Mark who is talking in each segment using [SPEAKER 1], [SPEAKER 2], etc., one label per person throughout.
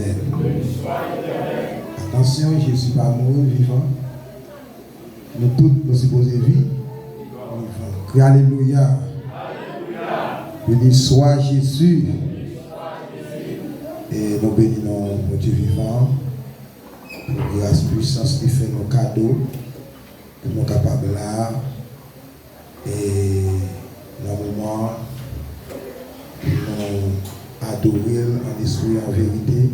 [SPEAKER 1] éternel. Attention, Jésus pas mort, vivant. Nous tous, nous supposons vivre. Vivant. Alléluia. Béni soit Jésus. Et nous bénissons mon Dieu vivant. Pour grâce, puissance qui fait nos cadeaux. Pour nous capables là. Et normalement, nous adorer en esprit en vérité.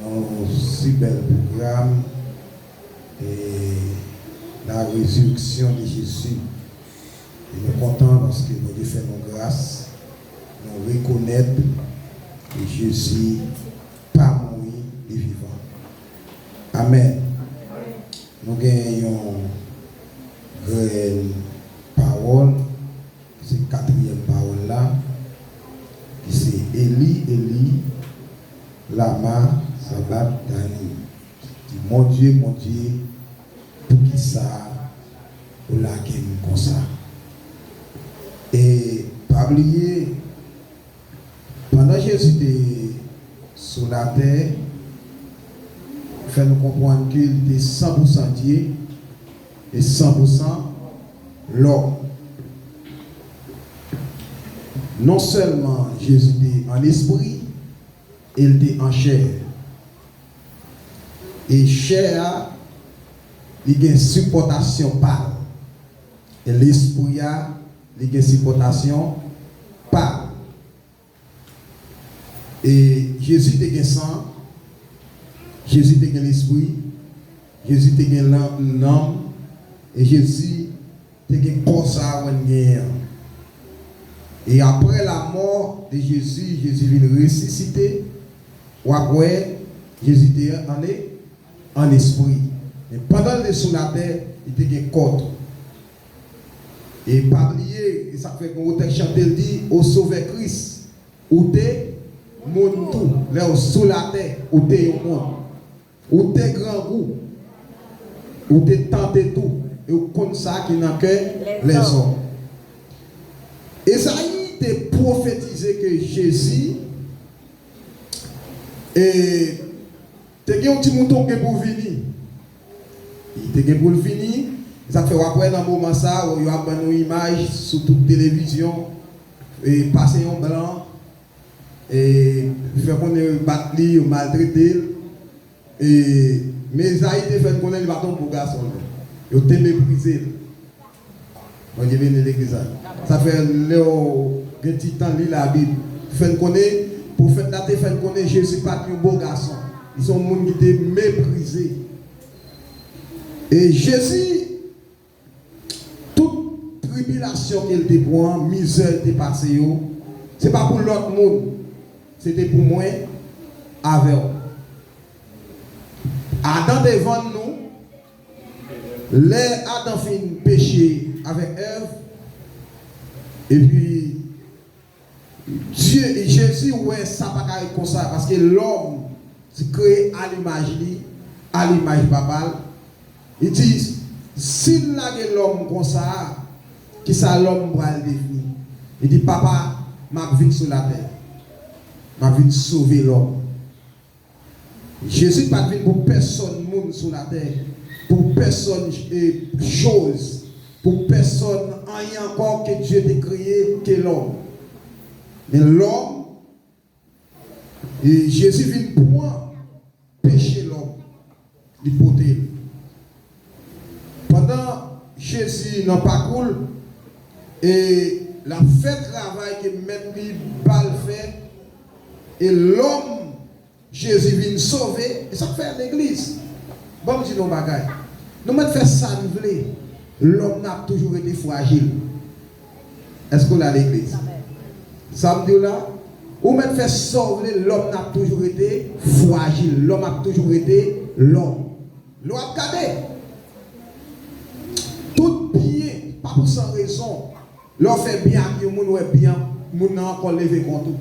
[SPEAKER 1] Un si bel programme et la résurrection de Jésus. Et nous sommes contents parce que nous fait nos grâces. Nous reconnaissons que Jésus pas mort et vivant. Amen. Nous gagnons une parole, c'est la quatrième parole là, qui c'est Eli, Eli, lama sabachthani. Mon Dieu, pour qui ça, pour la game comme ça. Et pas oublier, pendant que Jésus était sur la terre, fait nous comprendre qu'il était 100% Dieu et 100% l'homme. Non seulement Jésus était en esprit, il était en chair. Et chair, il y a une supportation pâle. Et l'esprit, il y a une supportation pâle. Et Jésus était sang, Jésus était l'esprit, Jésus était l'âme, et Jésus était comme ça. Et après la mort de Jésus, Jésus vient ressusciter. Ou après, Jésus était en esprit. Et pendant qu'il était sur la terre, il était côte. Et pas oublier, ça fait qu'on a chanté, il dit, au Sauveur Christ, où t'es mon tout, là sur la terre, où t'es au monde, où t'es grand goût, où t'es tenté tout, et où comme ça qui n'a que les hommes. Esaïe était prophétisé que Jésus et t'es un petit mouton qui est pour venir. Il était pour venir. Ça fait après dans le moment ça, où il y a une image sur toute télévision et passer en blanc et faire qu'on est battu ou maltraité. Et mais Esaïe était fait qu'on est le bâton pour garçon. Il était méprisé. Moi je viens de l'église. Ça fait Léo petit temps lit la Bible. Fait connaître pour faire dater fait connaître Jésus pas un beau garçon. Ils sont monde qui étaient méprisés. Et Jésus toute tribulation qu'il était pour, misère était passée, c'est pas pour l'autre monde, c'était pour moi avec eux. Adam devant nous, les Adam fait péché avec Ève, et puis Dieu et Jésus, ouais, ça pas comme ça, parce que l'homme se crée à l'image papa. Il dit, s'il a l'homme comme ça, qui ça l'homme va le définir. Il dit, papa, m'a vie sur la terre. M'a vie sauver l'homme. Jésus pas venu pour personne monde sur la terre, pour personne chose, pour personne rien encore que Dieu a créé que l'homme. Mais l'homme, et Jésus vient pour pécher l'homme, l'hypothèse. Pendant Jésus n'a pas cool, et la fait travail que même lui balle fait, et l'homme, Jésus vient sauver, et ça fait l'église. Bon, je dis non, bagaille. Nous mettons fait ça, nous voulons. L'homme n'a toujours été fragile. Est-ce qu'on a l'église? Ça me dit là? Ou mettons fait sauver, l'homme n'a toujours été fragile. L'homme a toujours été l'homme. L'homme a gardé. Tout bien, pas pour sans raison. L'on fait bien, que le monde est bien, le monde n'a encore levé contre tout.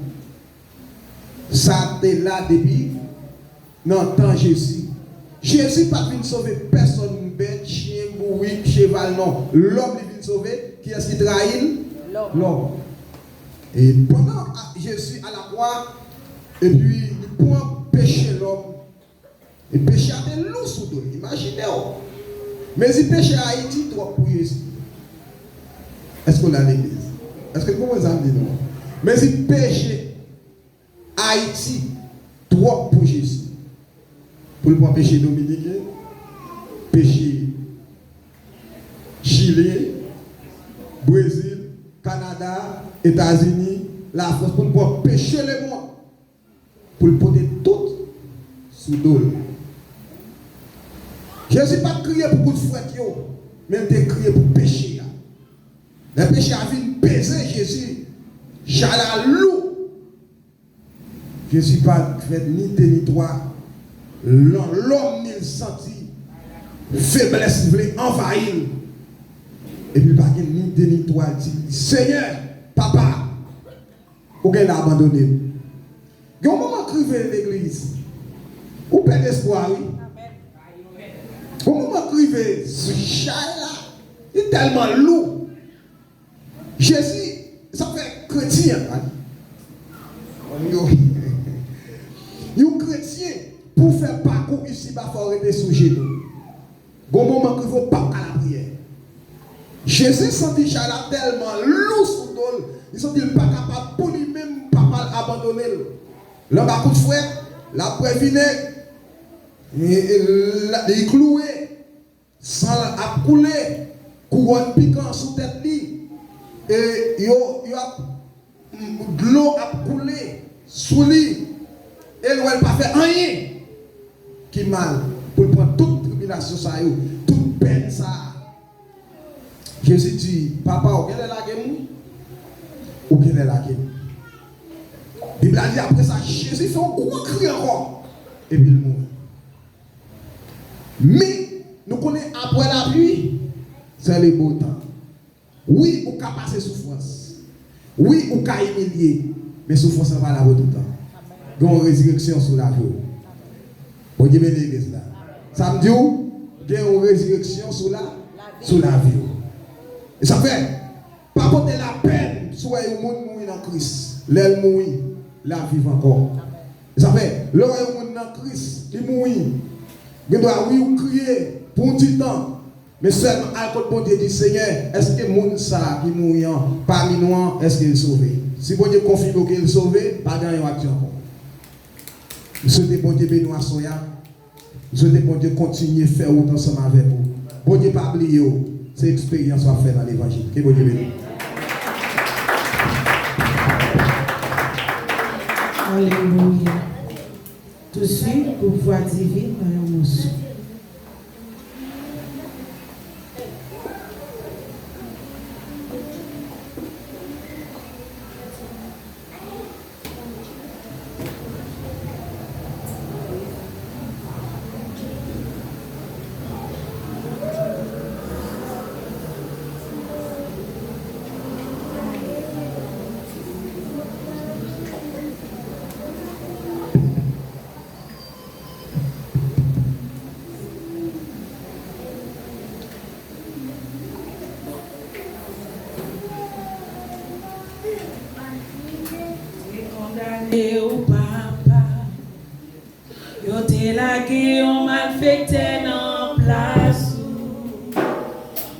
[SPEAKER 1] Ça est là depuis dans le temps Jésus. Jésus n'est pas venu sauver personne, bête, chien, bourrique, cheval, non. L'homme est venu sauver. Qui est-ce qui trahit? L'homme. Et pendant Jésus à la croix, et puis il prend péché l'homme. Et péché a des loups sous dos. Imaginez. Mais si péché à Haïti, toi pour Jésus. Est-ce qu'on a l'église? Est-ce que vous comprenez ça? Mais si péché à Haïti, toi pour Jésus. Pour le point péché dominicain, péché Chili, Brésil, Canada, États-Unis, la France, pour le point péché le monde. Pour le porter tout sous dos. Jésus n'a pas crié pour vous frères, mais il a crié pour péché. Le péché a vu peser Jésus. Jalalou. Jésus n'a pas fait ni territoire. L'homme il senti faiblesse, il voulait envahir. Et puis, il n'a pas ni territoire. Il dit Seigneur, papa, pourquoi il a abandonné? Il y a un moment crivé l'église. Ou perd espoir, oui. Au moment crivé, ce chat-là, il est tellement lourd. Jésus, ça fait chrétien. Un chrétien, pour faire parcours ici, il faut arrêter sous genoux. Au moment qu'il faut pas à la prière. Jésus sentit chat-là tellement lourd sous dos, il sentit pas capable pour lui-même, pas abandonner. L'homme a coup de fouet, la preuve vinaigre, il cloué, sang a coulé, couronne piquant sous tête lui, et de l'eau a coulé sous lui, et l'eau n'a pas fait rien qui mal pour prendre toute tribulation, toute peine ça. Jésus dit, papa, où est la gueule? Où est la gueule? La Bible a dit après ça, Jésus fait un gros cri encore. Et puis il meurt. Mais nous connaissons après la pluie, c'est le beau temps. Oui, on peut passer souffrance. Oui, on peut humilier. Mais souffrance n'est pas là tout le temps. Il y a une résurrection sur la vie. Vous voyez bien l'église là. Ça me dit, il y a une résurrection sur la vie. Et ça fait, pas porter la peine, soit le monde mourir dans Christ. L'aile mourir. La vivre encore. Ça fait, l'homme est dans Christ, il mourit. Il doit oui crier pour un petit temps. Mais seulement à côté bon Dieu dit Seigneur, est-ce que mon ça qui mourit parmi nous, est-ce qu'il est sauvé? Si bon Dieu confirme qu'il est sauvé, pas dans une action encore. Nous souhaitons bon Dieu bénir à Soya. Nous souhaitons bon Dieu continuer à faire autant ensemble avec vous. Bon Dieu pas oublier, c'est expérience à faire dans l'évangile. Que bon Dieu bénisse.
[SPEAKER 2] Alléluia. Tout de suite, pour voix divine, dans nos sous.
[SPEAKER 3] Au papa, yo te lage on malfecté dans place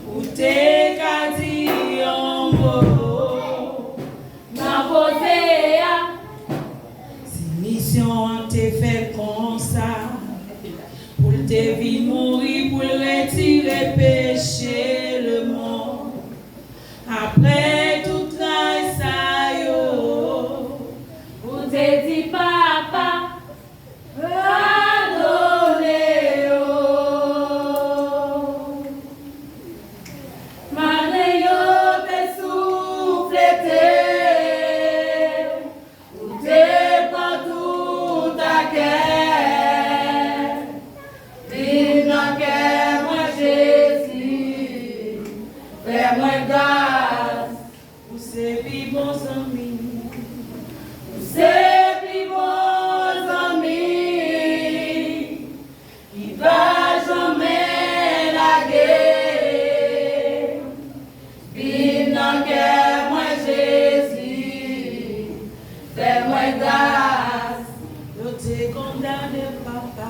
[SPEAKER 3] ou te kadi en mot ma posé si mission te fait comme ça pour te vie mourir pour retirer péché le monde après tout ça yo te dit papa, pardonnez-le. Malgré yo te souffleté, ou te prend tout ta guerre. Vive dans guerre, moi Jésus, fais-moi grâce, pour ces bons amis. C'est plus bons amis qui va jamais la guerre. Vive dans guerre, moi Jésus, fais-moi grâce. Je te condamne. condamné papa.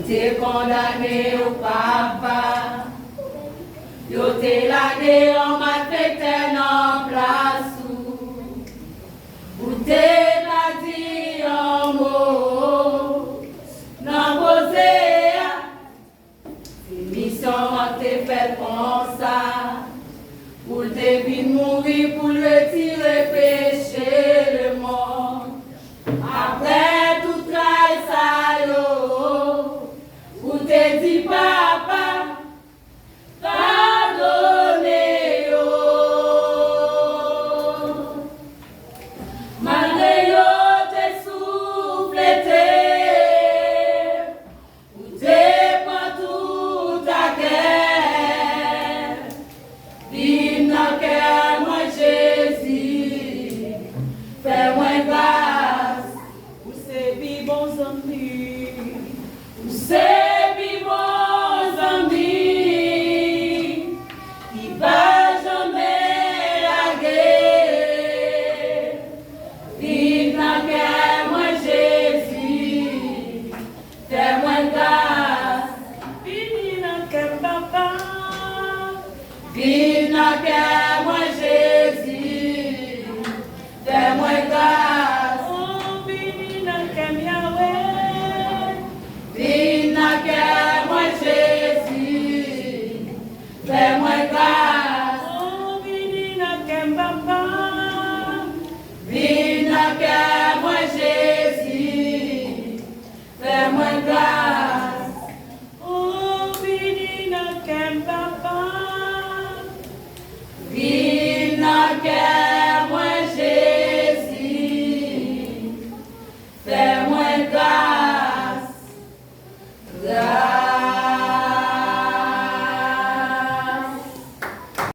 [SPEAKER 3] T'es condamné au papa. Yo t'es lagué en ma tête en place. Ou t'es la dit en mot. Non posé. Mission t'es fait comme ça. Pour le début mourir, pour le tirer péché le monde. Après tout travail ça yo, où te dit papa, pardonnez yo. Malgré yo te souffleté, où te prend tout ta guerre. Vive dans cœur moi Jésus, fais-moi grâce. Où c'est bi bons amis, où c'est bi bons amis, qui va jamais laguer. Vive dans cœur moi Jésus, fais-moi grâce. Vive dans cœur papa. Vive dans cœur moi Jésus, fais-moi grâce. Oh, vive dans cœur Yahweh. Vive dans cœur moi Jésus, fais-moi grâce. Oh, vive dans cœur papa. Vive dans cœur moi Jésus, fais-moi grâce.